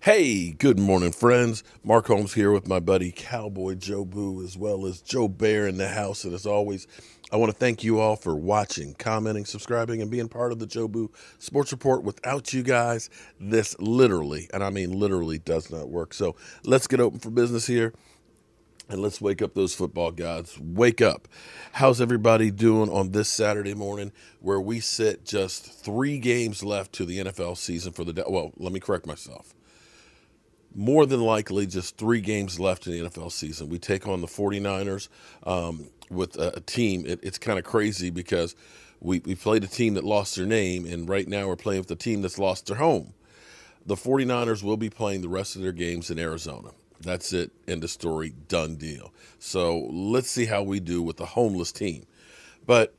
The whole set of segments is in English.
Hey, good morning, friends. Mark Holmes here with my buddy Cowboy Joe Boo, as well as Joe Bear in the house. And as always, I want to thank you all for watching, commenting, subscribing, and being part of the Joe Boo Sports Report. Without you guys, this literally, and I mean literally, does not work. So let's get open for business here. And let's wake up those football gods. Wake up. How's everybody doing on this Saturday morning where we sit just 3 games left to the NFL season for the, well, let me correct myself. More than likely just 3 games left in the NFL season. We take on the 49ers with a team. It's kind of crazy because we played a team that lost their name, and right now we're playing with a team that's lost their home. The 49ers will be playing the rest of their games in Arizona. That's it. End of story. Done deal. So let's see how we do with the homeless team. But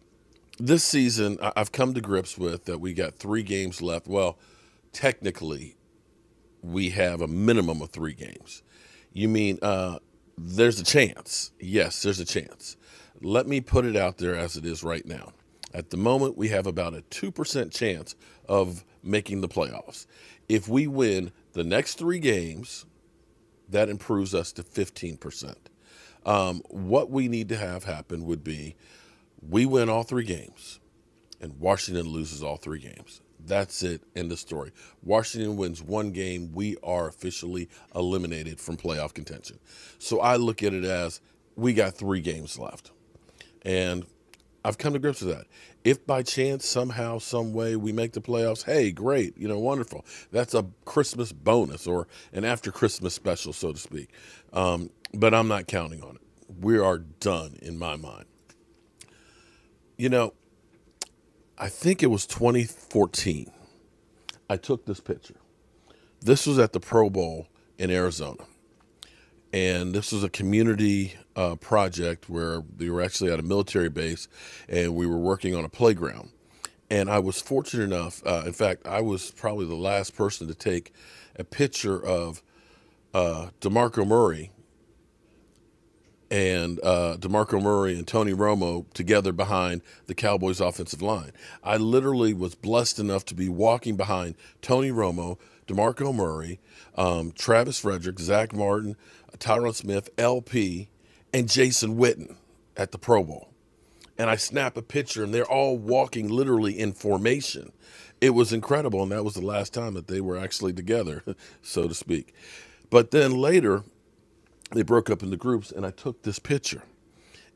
this season, I've come to grips with that we got 3 games left. Well, technically, we have a minimum of 3 games. You mean there's a chance? Yes, there's a chance. Let me put it out there as it is right now. At the moment, we have about a 2% chance of making the playoffs. If we win the next 3 games, that improves us to 15%. What we need to have happen would be we win all 3 games and Washington loses all 3 games. That's it. End of story. Washington wins 1 game. We are officially eliminated from playoff contention. So I look at it as we got 3 games left. And I've come to grips with that. If by chance, somehow, some way we make the playoffs, hey, great, wonderful. That's a Christmas bonus or an after Christmas special, so to speak. But I'm not counting on it. We are done in my mind. I think it was 2014. I took this picture. This was at the Pro Bowl in Arizona. And this was a community project where we were actually at a military base and we were working on a playground. And I was fortunate enough, in fact, I was probably the last person to take a picture of DeMarco Murray and Tony Romo together behind the Cowboys offensive line. I literally was blessed enough to be walking behind Tony Romo, DeMarco Murray, Travis Frederick, Zach Martin, Tyron Smith, LP, and Jason Witten at the Pro Bowl. And I snap a picture, and they're all walking literally in formation. It was incredible, and that was the last time that they were actually together, so to speak. But then later, they broke up into groups, and I took this picture.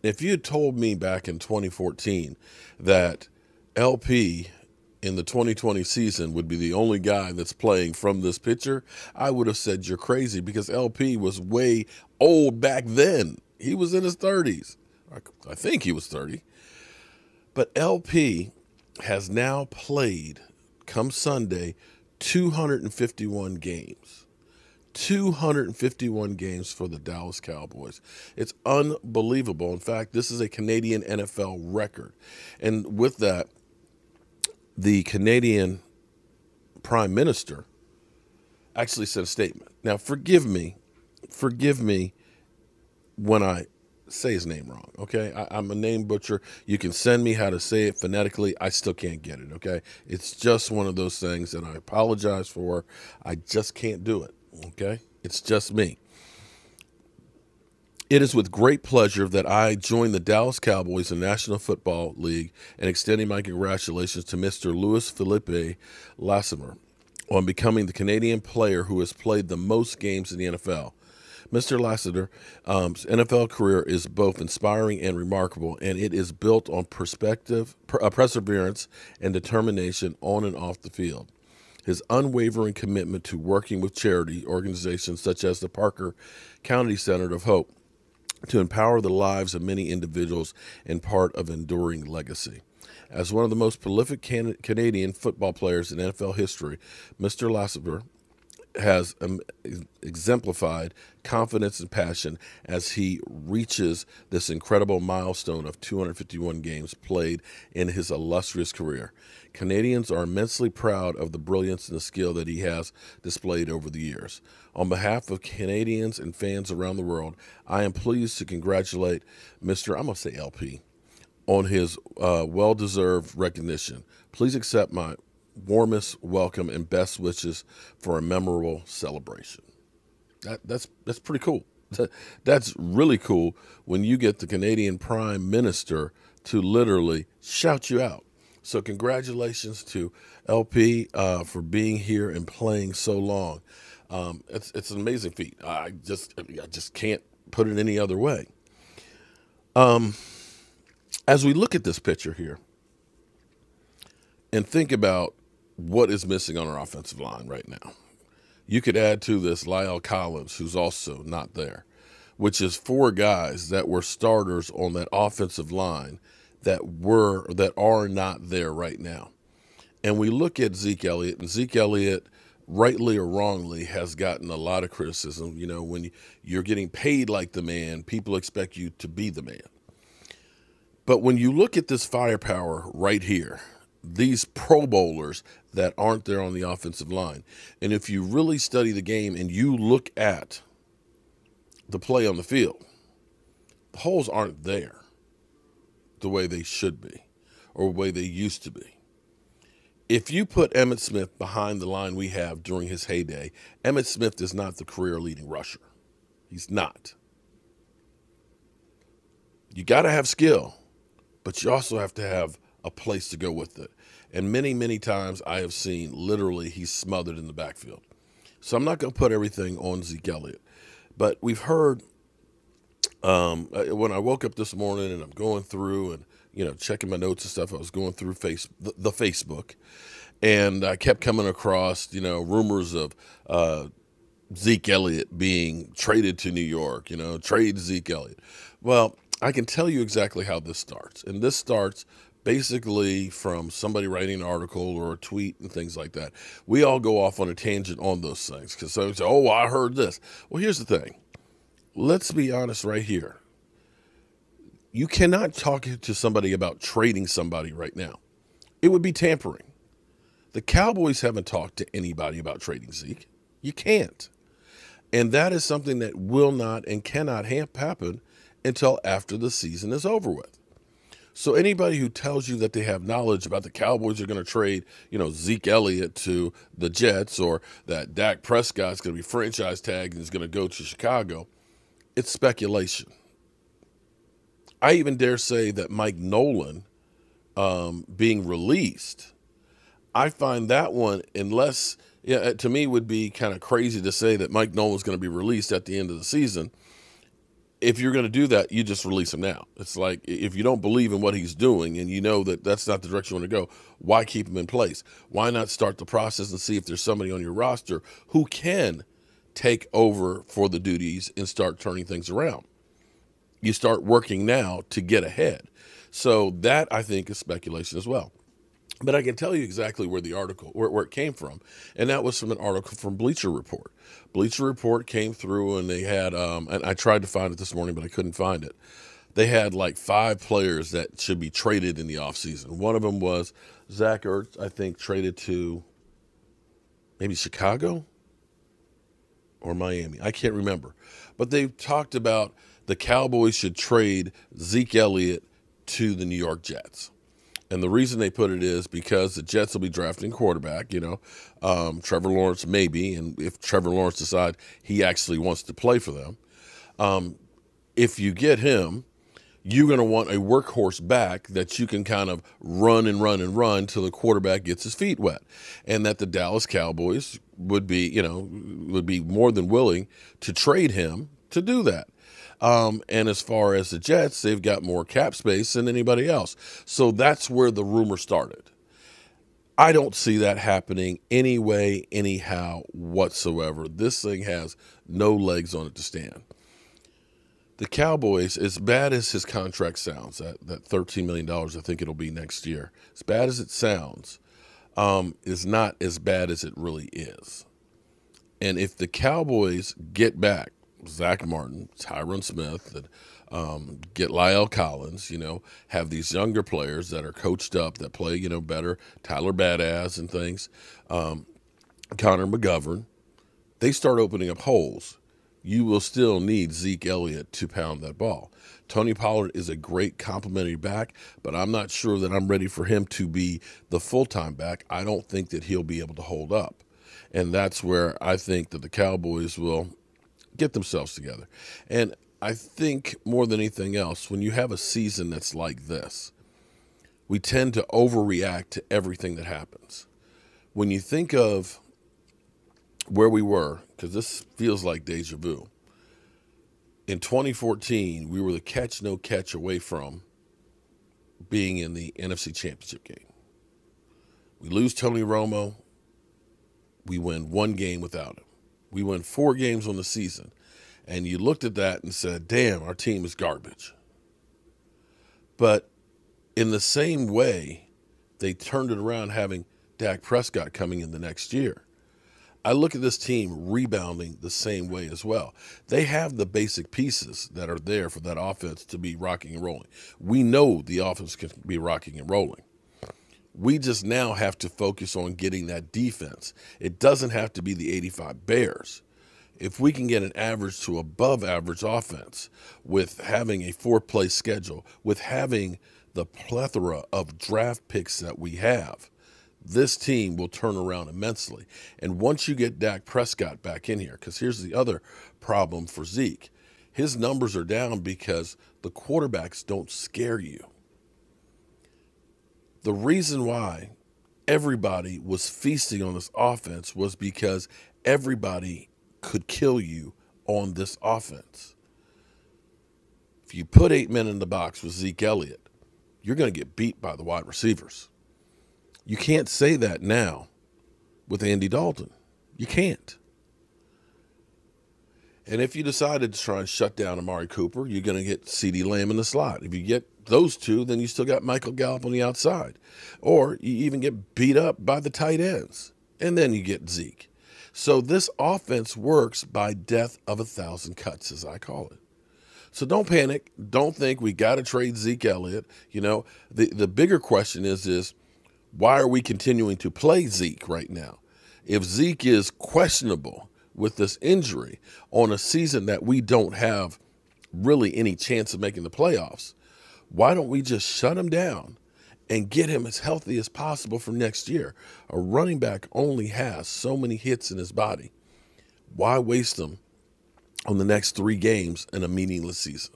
If you had told me back in 2014 that LP in the 2020 season would be the only guy that's playing from this picture, I would have said you're crazy because LP was way old back then. He was in his 30s. I think he was 30. But LP has now played, come Sunday, 251 games. 251 games for the Dallas Cowboys. It's unbelievable. In fact, this is a Canadian NFL record. And with that, the Canadian Prime Minister actually said a statement. Now, forgive me when I say his name wrong, okay? I'm a name butcher. You can send me how to say it phonetically. I still can't get it, okay? It's just one of those things that I apologize for. I just can't do it. Okay, it's just me. It is with great pleasure that I join the Dallas Cowboys in the National Football League and extending my congratulations to Mr. Louis Philippe Lassimer on becoming the Canadian player who has played the most games in the NFL. Mr. Lassiter's NFL career is both inspiring and remarkable, and it is built on perseverance and determination on and off the field. His unwavering commitment to working with charity organizations such as the Parker County Center of Hope to empower the lives of many individuals and part of enduring legacy. As one of the most prolific Canadian football players in NFL history, Mr. Lassiter has exemplified confidence and passion as he reaches this incredible milestone of 251 games played in his illustrious career. Canadians are immensely proud of the brilliance and the skill that he has displayed over the years. On behalf of Canadians and fans around the world, I am pleased to congratulate Mr. I'm going to say LP on his well-deserved recognition. Please accept my warmest welcome and best wishes for a memorable celebration. That's pretty cool. That's really cool when you get the Canadian Prime Minister to literally shout you out. So congratulations to LP for being here and playing so long. It's an amazing feat. I just can't put it any other way. As we look at this picture here and think about what is missing on our offensive line right now, you could add to this Lyle Collins, who's also not there, which is 4 guys that were starters on that offensive line that are not there right now. And we look at Zeke Elliott, and Zeke Elliott, rightly or wrongly, has gotten a lot of criticism. You know, when you're getting paid like the man, people expect you to be the man. But when you look at this firepower right here, these Pro Bowlers that aren't there on the offensive line, and if you really study the game and you look at the play on the field, the holes aren't there the way they should be or the way they used to be. If you put Emmitt Smith behind the line we have during his heyday, Emmitt Smith is not the career leading rusher. He's not. You got to have skill, but you also have to have a place to go with it. And many, many times I have seen literally he's smothered in the backfield. So I'm not going to put everything on Zeke Elliott. But we've heard when I woke up this morning and I'm going through and, you know, checking my notes and stuff, I was going through the Facebook, and I kept coming across, you know, rumors of Zeke Elliott being traded to New York, you know, trade Zeke Elliott. Well, I can tell you exactly how this starts. And this starts basically from somebody writing an article or a tweet and things like that. We all go off on a tangent on those things because somebody say, oh, I heard this. Well, here's the thing. Let's be honest right here. You cannot talk to somebody about trading somebody right now. It would be tampering. The Cowboys haven't talked to anybody about trading Zeke. You can't. And that is something that will not and cannot happen until after the season is over with. So anybody who tells you that they have knowledge about the Cowboys are going to trade, you know, Zeke Elliott to the Jets, or that Dak Prescott's going to be franchise tagged and is going to go to Chicago, it's speculation. I even dare say that Mike Nolan being released, I find that one, unless, yeah, to me would be kind of crazy to say that Mike Nolan's going to be released at the end of the season. If you're going to do that, you just release him now. It's like, if you don't believe in what he's doing and you know that that's not the direction you want to go, why keep him in place? Why not start the process and see if there's somebody on your roster who can take over for the duties and start turning things around? You start working now to get ahead. So that, I think, is speculation as well. But I can tell you exactly where the article, where it came from, and that was from an article from Bleacher Report. Bleacher Report came through, and they had, and I tried to find it this morning, but I couldn't find it. They had like 5 players that should be traded in the offseason. One of them was Zach Ertz, I think, traded to maybe Chicago or Miami. I can't remember. But they talked about the Cowboys should trade Zeke Elliott to the New York Jets. And the reason they put it is because the Jets will be drafting quarterback, you know, Trevor Lawrence maybe, and if Trevor Lawrence decides he actually wants to play for them, if you get him, you're going to want a workhorse back that you can kind of run and run and run till the quarterback gets his feet wet. And that the Dallas Cowboys would be, you know, would be more than willing to trade him to do that. And as far as the Jets, they've got more cap space than anybody else. So that's where the rumor started. I don't see that happening anyway, anyhow, whatsoever. This thing has no legs on it to stand. The Cowboys, as bad as his contract sounds, that $13 million I think it'll be next year, as bad as it sounds, is not as bad as it really is. And if the Cowboys get back Zach Martin, Tyron Smith, and get Lyle Collins, you know, have these younger players that are coached up, that play, you know, better, Tyler Badass and things, Connor McGovern, they start opening up holes. You will still need Zeke Elliott to pound that ball. Tony Pollard is a great complimentary back, but I'm not sure that I'm ready for him to be the full-time back. I don't think that he'll be able to hold up. And that's where I think that the Cowboys will get themselves together. And I think more than anything else, when you have a season that's like this, we tend to overreact to everything that happens. When you think of where we were, because this feels like deja vu, in 2014, we were the catch, no catch away from being in the NFC Championship game. We lose Tony Romo. We win one game without him. We win 4 games on the season. And you looked at that and said, damn, our team is garbage. But in the same way, they turned it around having Dak Prescott coming in the next year. I look at this team rebounding the same way as well. They have the basic pieces that are there for that offense to be rocking and rolling. We know the offense can be rocking and rolling. We just now have to focus on getting that defense. It doesn't have to be the 85 Bears. If we can get an average to above average offense with having a 4-play schedule, with having the plethora of draft picks that we have, this team will turn around immensely. And once you get Dak Prescott back in here, because here's the other problem for Zeke. His numbers are down because the quarterbacks don't scare you. The reason why everybody was feasting on this offense was because everybody could kill you on this offense. If you put 8 men in the box with Zeke Elliott, you're going to get beat by the wide receivers. You can't say that now with Andy Dalton. You can't. And if you decided to try and shut down Amari Cooper, you're going to get CeeDee Lamb in the slot. If you get those two, then you still got Michael Gallup on the outside. Or you even get beat up by the tight ends. And then you get Zeke. So this offense works by death of 1,000 cuts, as I call it. So don't panic. Don't think we got to trade Zeke Elliott. You know, the bigger question is why are we continuing to play Zeke right now? If Zeke is questionable with this injury on a season that we don't have really any chance of making the playoffs, why don't we just shut him down and get him as healthy as possible for next year? A running back only has so many hits in his body. Why waste them on the next 3 games in a meaningless season?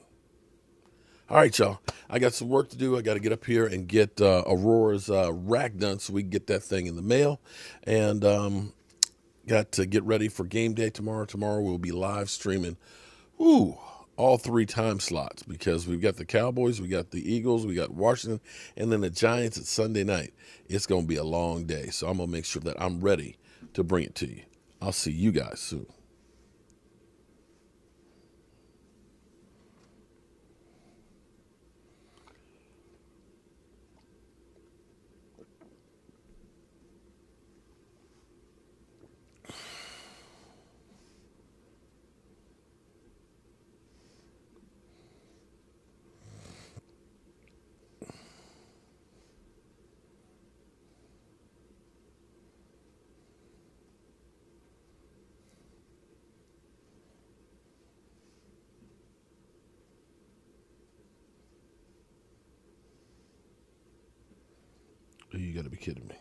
All right, y'all. I got some work to do. I got to get up here and get Aurora's rack done so we can get that thing in the mail. And got to get ready for game day tomorrow. Tomorrow we'll be live streaming all 3 time slots because we've got the Cowboys, we got the Eagles, we got Washington, and then the Giants at Sunday night. It's going to be a long day, so I'm going to make sure that I'm ready to bring it to you. I'll see you guys soon. You got to be kidding me.